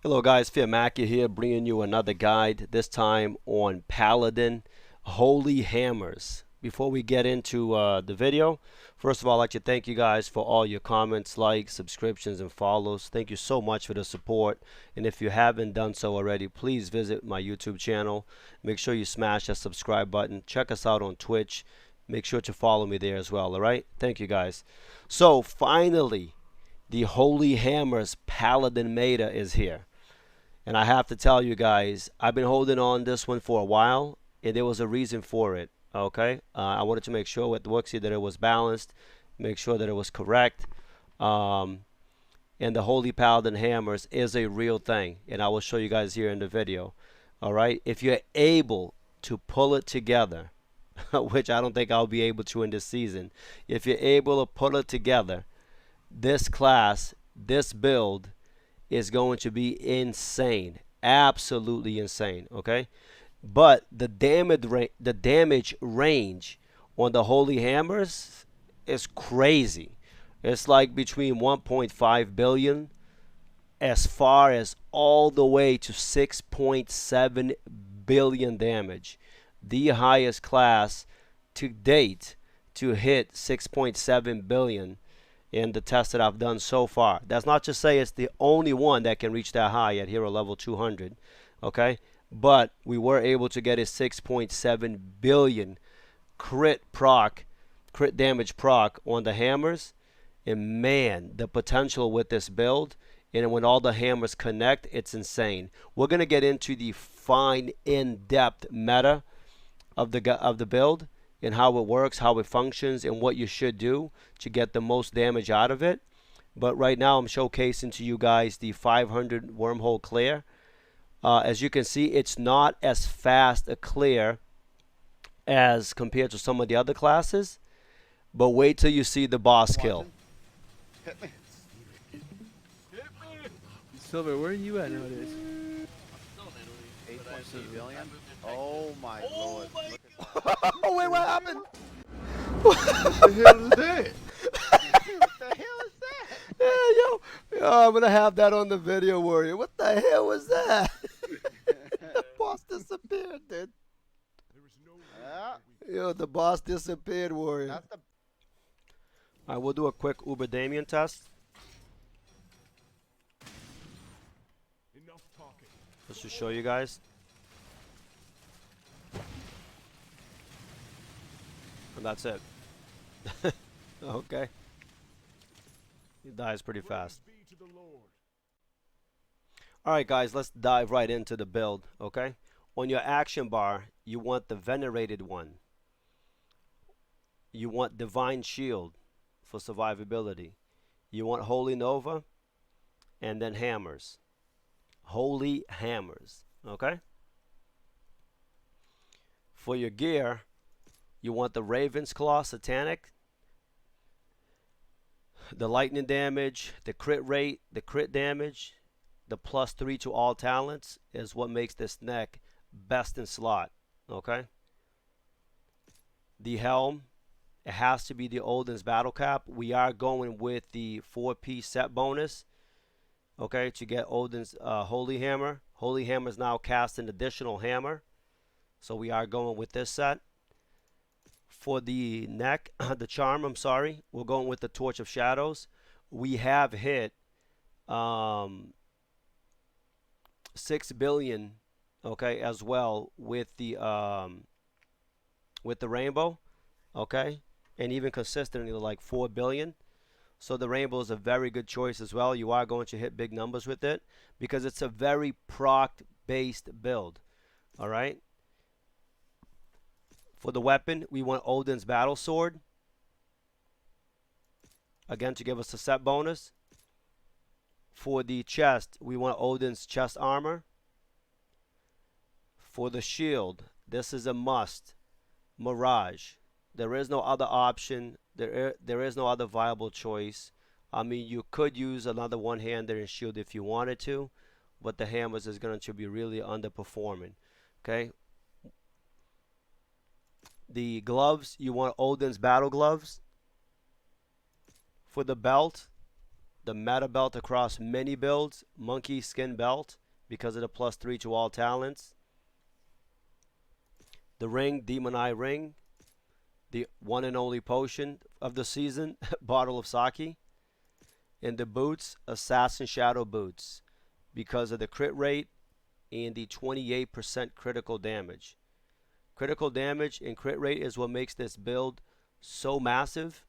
Hello guys, Fearmaky here bringing you another guide, this time on Paladin Holy Hammers. Before we get into the video, first of all I'd like to thank you guys for all your comments, likes, subscriptions, and follows. Thank you so much for the support, and if you haven't done so already, please visit my YouTube channel. Make sure you smash that subscribe button. Check us out on Twitch. Make sure to follow me there as well, alright? Thank you guys. So finally, the Holy Hammers Paladin Meta is here. And I have to tell you guys, I've been holding on this one for a while, and there was a reason for it. Okay, I wanted to make sure with the Wooxie that it was balanced, make sure that it was correct. And the Holy Paladin Hammers is a real thing, and I will show you guys here in the video. All right, if you're able to pull it together, which I don't think I'll be able to in this season, if you're able to pull it together, this class, this build is going to be insane, absolutely insane. Okay, but the damage range on the Holy Hammers is crazy. It's like between 1.5 billion as far as all the way to 6.7 billion damage, the highest class to date to hit 6.7 billion in the test that I've done so far. That's not to say it's the only one that can reach that high at hero level 200, okay? But we were able to get a 6.7 billion crit damage proc on the hammers. And man, the potential with this build, and when all the hammers connect, it's insane. We're going to get into the fine, in-depth meta of the build, and how it works, how it functions, and what you should do to get the most damage out of it. But right now I'm showcasing to you guys the 500 Wormhole Clear. As you can see, it's not as fast a clear as compared to some of the other classes, but wait till you see the boss kill. Hit me. Silver, where are you at nowadays? 8.2 billion? Oh my lord. Oh wait, what happened? What the hell is that? What the hell is that? Yeah, yo, I'm gonna have that on the video, Warrior. What the hell was that? The boss disappeared, dude. Yeah, Yo, the boss disappeared, Warrior. that's the Alright, we'll do a quick Uber Damien test. Just to show you guys. And that's it. Okay. He dies pretty fast. Alright guys, let's dive right into the build, okay? On your action bar, you want the Venerated one. You want Divine Shield for survivability. You want Holy Nova, and then Hammers. Holy Hammers, okay? For your gear, you want the Raven's Claw Satanic, the lightning damage, the crit rate, the crit damage, the +3 to all talents is what makes this neck best in slot, okay? The helm, it has to be the Odin's Battle Cap. We are going with the 4-piece set bonus, okay, to get Odin's Holy Hammer. Holy Hammer is now cast an additional hammer, so we are going with this set. For the neck, the charm, I'm sorry, we're going with the Torch of Shadows. We have hit 6 billion, okay, as well with the rainbow, okay, and even consistently like 4 billion. So the rainbow is a very good choice as well. You are going to hit big numbers with it because it's a very proc based build. All right. For the weapon, we want Odin's Battle Sword. Again, to give us a set bonus. For the chest, we want Odin's Chest Armor. For the shield, this is a must. Mirage. There is no other option. There is no other viable choice. I mean, you could use another one-hander and shield if you wanted to, but the hammers is going to be really underperforming. Okay. The gloves, you want Odin's Battle Gloves. For the belt, the meta belt across many builds, monkey skin belt, because of the +3 to all talents. The ring, Demon Eye ring. The one and only potion of the season, bottle of sake. And the boots, Assassin Shadow boots, because of the crit rate and the 28% critical damage. Critical damage and crit rate is what makes this build so massive,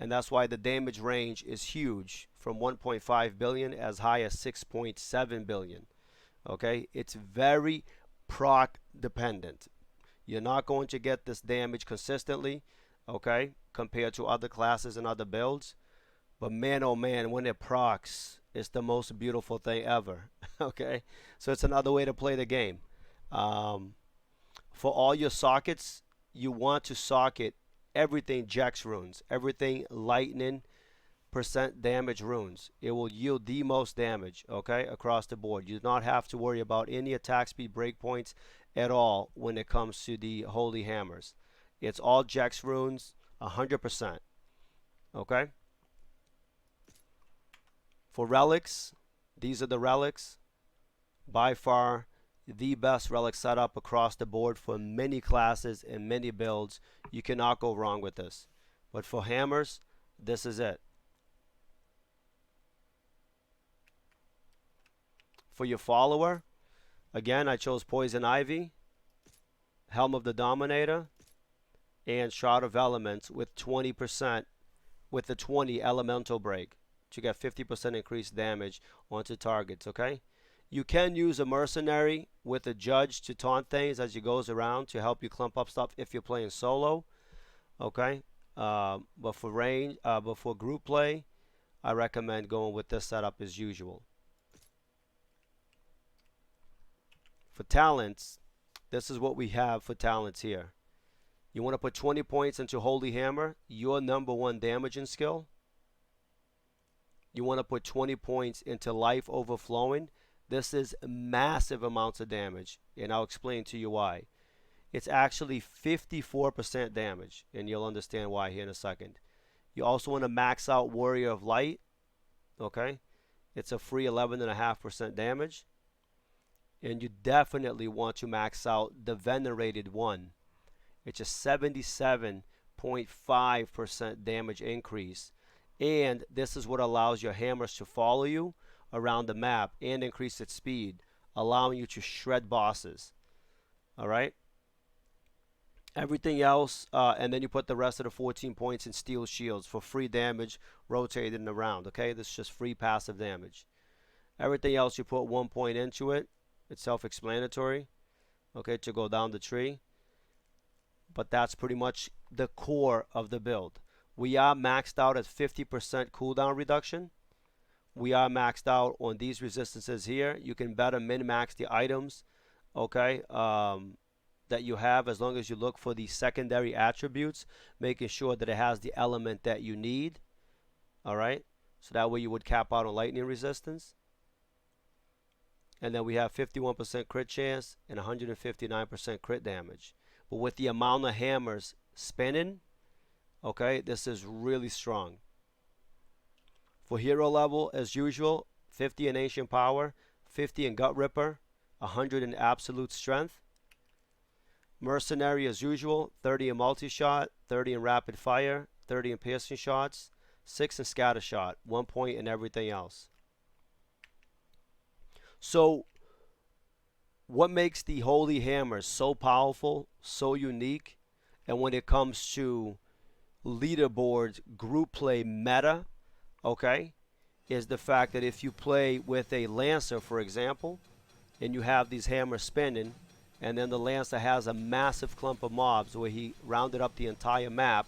and that's why the damage range is huge, from 1.5 billion as high as 6.7 billion. Okay, it's very proc dependent. You're not going to get this damage consistently, okay, compared to other classes and other builds. But man, oh man, when it procs, it's the most beautiful thing ever. Okay, so it's another way to play the game. For all your sockets, you want to socket everything Jex runes, everything lightning percent damage runes. It will yield the most damage, okay, across the board. You do not have to worry about any attack speed breakpoints at all when it comes to the holy hammers. It's all Jex runes, 100%. Okay. For relics, these are the relics. By far the best relic setup across the board for many classes and many builds. You cannot go wrong with this. But for hammers, this is it. For your follower, again, I chose Poison Ivy, Helm of the Dominator, and Shroud of Elements with 20%, with the 20 elemental break to get 50% increased damage onto targets, okay? You can use a mercenary with a judge to taunt things as he goes around to help you clump up stuff if you're playing solo, okay? But for group play, I recommend going with this setup as usual. For talents, this is what we have for talents here. You want to put 20 points into Holy Hammer, your #1 damaging skill. You want to put 20 points into Life Overflowing. This is massive amounts of damage, and I'll explain to you why. It's actually 54% damage, and you'll understand why here in a second. You also want to max out Warrior of Light, okay? It's a free 11.5% damage. And you definitely want to max out the Venerated one. It's a 77.5% damage increase. And this is what allows your hammers to follow you around the map and increase its speed, allowing you to shred bosses. Alright? Everything else, and then you put the rest of the 14 points in Steel Shields for free damage rotating around. Okay? This is just free passive damage. Everything else, you put 1 point into it. It's self-explanatory, okay, to go down the tree. But that's pretty much the core of the build. We are maxed out at 50% cooldown reduction. We are maxed out on these resistances here. You can better min-max the items, okay, that you have, as long as you look for the secondary attributes, making sure that it has the element that you need. All right, so that way you would cap out on lightning resistance. And then we have 51% crit chance and 159% crit damage. But with the amount of hammers spinning, okay, this is really strong. For hero level, as usual, 50 in Ancient Power, 50 in Gut Ripper, 100 in Absolute Strength. Mercenary, as usual, 30 in Multi-Shot, 30 in Rapid Fire, 30 in Piercing Shots, 6 in Scatter Shot, 1 point in everything else. So, what makes the Holy Hammer so powerful, so unique, and when it comes to leaderboards, group play meta, okay, is the fact that if you play with a Lancer, for example, and you have these hammers spinning, and then the Lancer has a massive clump of mobs where he rounded up the entire map,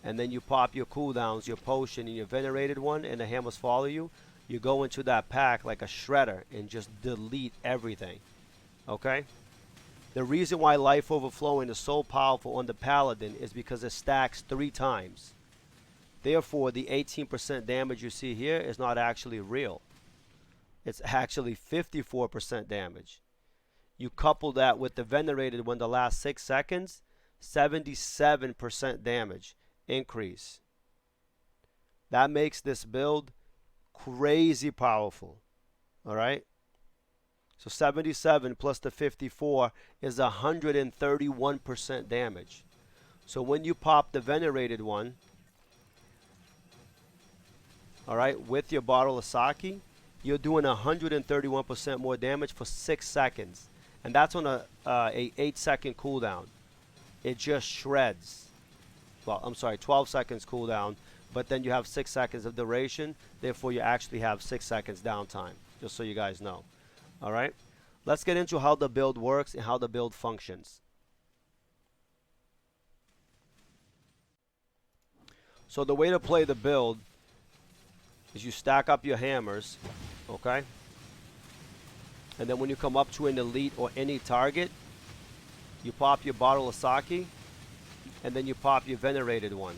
and then you pop your cooldowns, your potion, and your venerated one, and the hammers follow you, you go into that pack like a shredder and just delete everything. Okay? The reason why Life Overflowing is so powerful on the Paladin is because it stacks 3 times. Therefore, the 18% damage you see here is not actually real. It's actually 54% damage. You couple that with the Venerated one the last 6 seconds, 77% damage increase. That makes this build crazy powerful. All right. So 77 plus the 54 is 131% damage. So when you pop the venerated one, all right, with your bottle of sake, you're doing 131% more damage for 6 seconds. And that's on a 8-second cooldown. It just shreds. Well, I'm sorry, 12 seconds cooldown, but then you have 6 seconds of duration. Therefore, you actually have 6 seconds downtime, just so you guys know. All right, let's get into how the build works and how the build functions. So the way to play the build is you stack up your hammers, okay? And then when you come up to an elite or any target, you pop your bottle of sake, and then you pop your venerated one,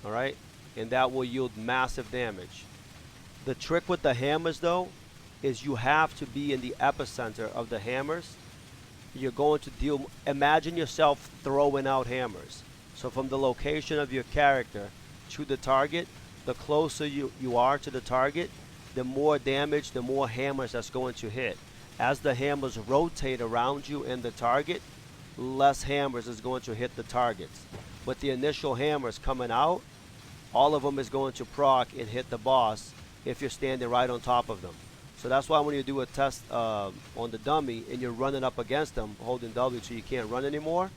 all right? And that will yield massive damage. The trick with the hammers, though, is you have to be in the epicenter of the hammers. You're going to deal, imagine yourself throwing out hammers. So from the location of your character to the target, the closer you are to the target, the more damage, the more hammers that's going to hit. As the hammers rotate around you and the target, less hammers is going to hit the targets. With the initial hammers coming out, all of them is going to proc and hit the boss if you're standing right on top of them. So that's why when you do a test on the dummy and you're running up against them, holding W so you can't run anymore,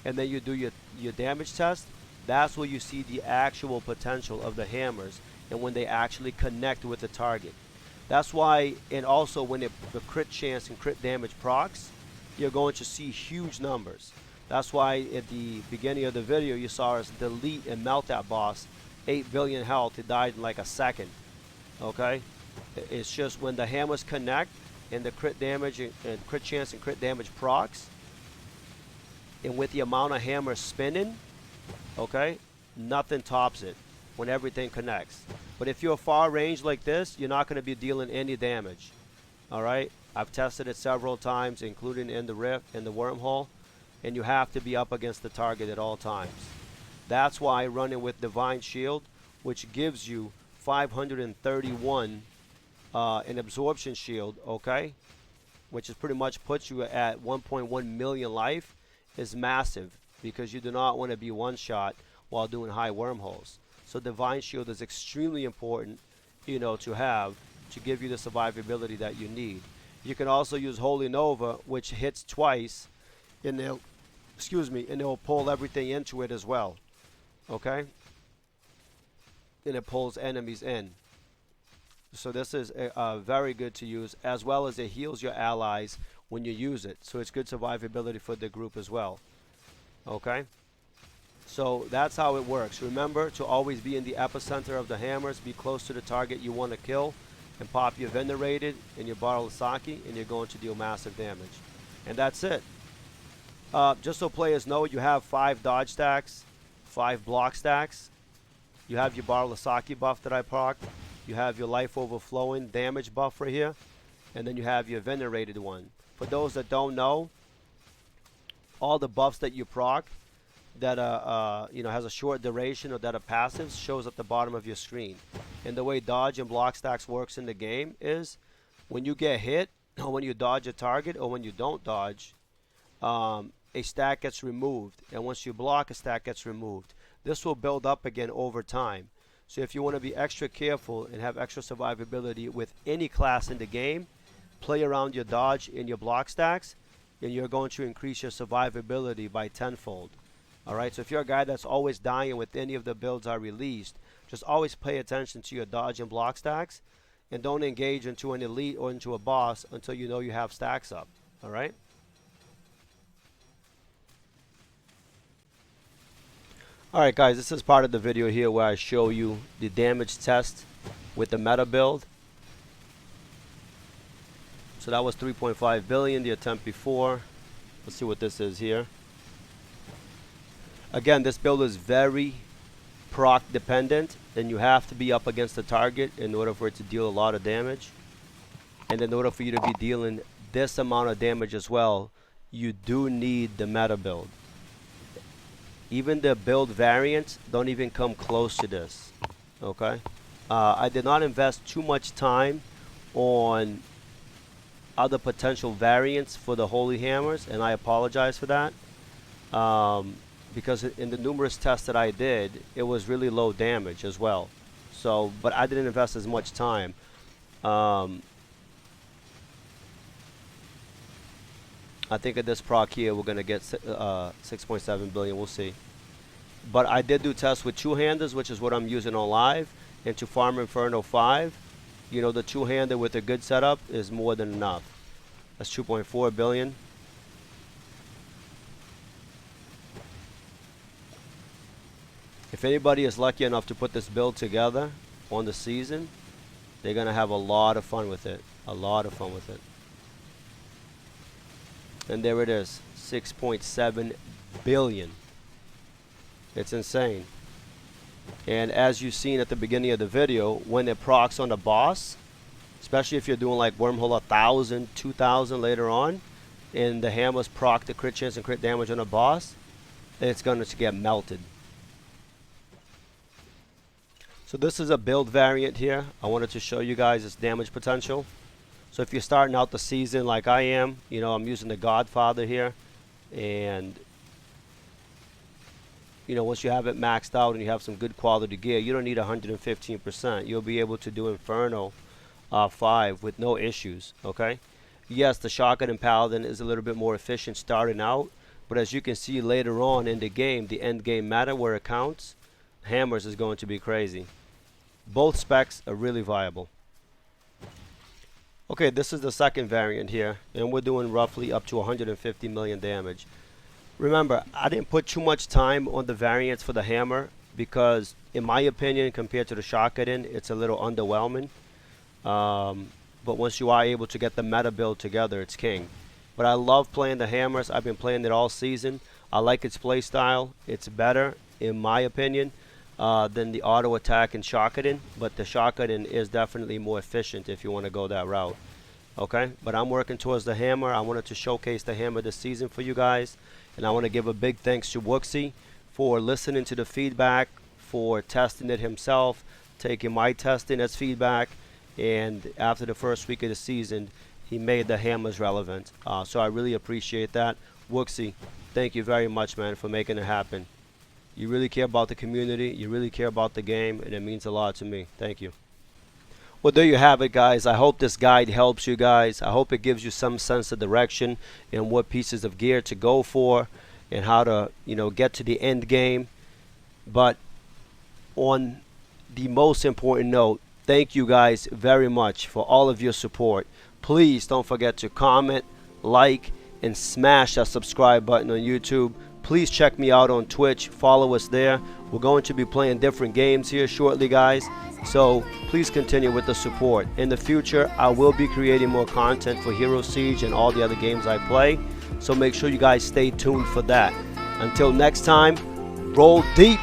and then you do your damage test, that's where you see the actual potential of the hammers and when they actually connect with the target. That's why, and also when the crit chance and crit damage procs, you're going to see huge numbers. That's why at the beginning of the video you saw us delete and melt that boss. 8 billion health, it died in like a second. Okay? It's just when the hammers connect and the crit damage and crit chance and crit damage procs, and with the amount of hammers spinning, okay, nothing tops it when everything connects. But if you're far range like this, you're not going to be dealing any damage. All right, I've tested it several times, including in the rift and the wormhole, and you have to be up against the target at all times. That's why running with divine shield, which gives you 531 an absorption shield, okay, which is pretty much puts you at 1.1 million life, is massive, because you do not want to be one shot while doing high wormholes. So divine shield is extremely important, you know, to have to give you the survivability that you need. You can also use Holy Nova, which hits twice, and they'll, excuse me, and it'll pull everything into it as well. Okay, and it pulls enemies in. So this is very good to use, as well as it heals your allies when you use it. So it's good survivability for the group as well. Okay, so that's how it works. Remember to always be in the epicenter of the hammers, be close to the target you want to kill, and pop your venerated and your bottle of sake, and you're going to deal massive damage. And that's it. Just so players know, you have 5 dodge stacks, 5 block stacks. You have your bottle of sake buff that I procced. You have your life overflowing damage buff right here, and then you have your venerated one. For those that don't know, all the buffs that you proc that you know, has a short duration or that are passives shows at the bottom of your screen. And the way dodge and block stacks works in the game is when you get hit, or when you dodge a target, or when you don't dodge, a stack gets removed, and once you block, a stack gets removed. This will build up again over time. So if you want to be extra careful and have extra survivability with any class in the game, play around your dodge and your block stacks, and you're going to increase your survivability by tenfold. Alright, so if you're a guy that's always dying with any of the builds I released, just always pay attention to your dodge and block stacks, and don't engage into an elite or into a boss until you know you have stacks up. Alright? Alright guys, this is part of the video here where I show you the damage test with the meta build. So that was 3.5 billion, the attempt before. Let's see what this is here. Again, this build is very proc dependent, and you have to be up against the target in order for it to deal a lot of damage. And in order for you to be dealing this amount of damage as well, you do need the meta build. Even the build variants don't even come close to this. Okay? I did not invest too much time on other potential variants for the holy hammers, and I apologize for that. Because in the numerous tests that I did, it was really low damage as well. So, but I didn't invest as much time. I think at this proc here, we're going to get 6.7 billion. We'll see. But I did do tests with two-handers, which is what I'm using on live. And to farm Inferno 5, you know, the two-hander with a good setup is more than enough. That's 2.4 billion. If anybody is lucky enough to put this build together on the season, they're going to have a lot of fun with it. A lot of fun with it. And there it is, 6.7 billion. It's insane. And as you've seen at the beginning of the video, when it procs on the boss, especially if you're doing like Wormhole 1,000, 2,000 later on, and the hammers proc the crit chance and crit damage on the boss, it's going to get melted. So this is a build variant here. I wanted to show you guys its damage potential. So if you're starting out the season like I am, you know, I'm using the Godfather here. And, you know, once you have it maxed out and you have some good quality gear, you don't need 115%. You'll be able to do Inferno 5 with no issues, okay? Yes, the Shotgun and Paladin is a little bit more efficient starting out. But as you can see later on in the game, the end game meta where it counts, hammers is going to be crazy. Both specs are really viable. Okay, this is the second variant here, and we're doing roughly up to 150 million damage. Remember, I didn't put too much time on the variants for the hammer because, in my opinion, compared to the shotgun, it's a little underwhelming. But once you are able to get the meta build together, it's king. But I love playing the hammers. I've been playing it all season. I like its play style. It's better, in my opinion, than the auto attack and shotgun, but the shotgun is definitely more efficient if you want to go that route. Okay, but I'm working towards the hammer. I wanted to showcase the hammer this season for you guys, and I want to give a big thanks to Wooksy for listening to the feedback, for testing it himself, taking my testing as feedback, and after the first week of the season, he made the hammers relevant. So I really appreciate that. Wooksy, thank you very much, man, for making it happen. You really care about the community, you really care about the game, and it means a lot to me. Thank you. Well, there you have it, guys. I hope this guide helps you guys. I hope it gives you some sense of direction and what pieces of gear to go for and how to, you know, get to the end game. But on the most important note, thank you guys very much for all of your support. Please don't forget to comment, like, and smash that subscribe button on YouTube. Please check me out on Twitch. Follow us there. We're going to be playing different games here shortly, guys. So please continue with the support. In the future, I will be creating more content for Herosiege and all the other games I play. So make sure you guys stay tuned for that. Until next time, roll deep.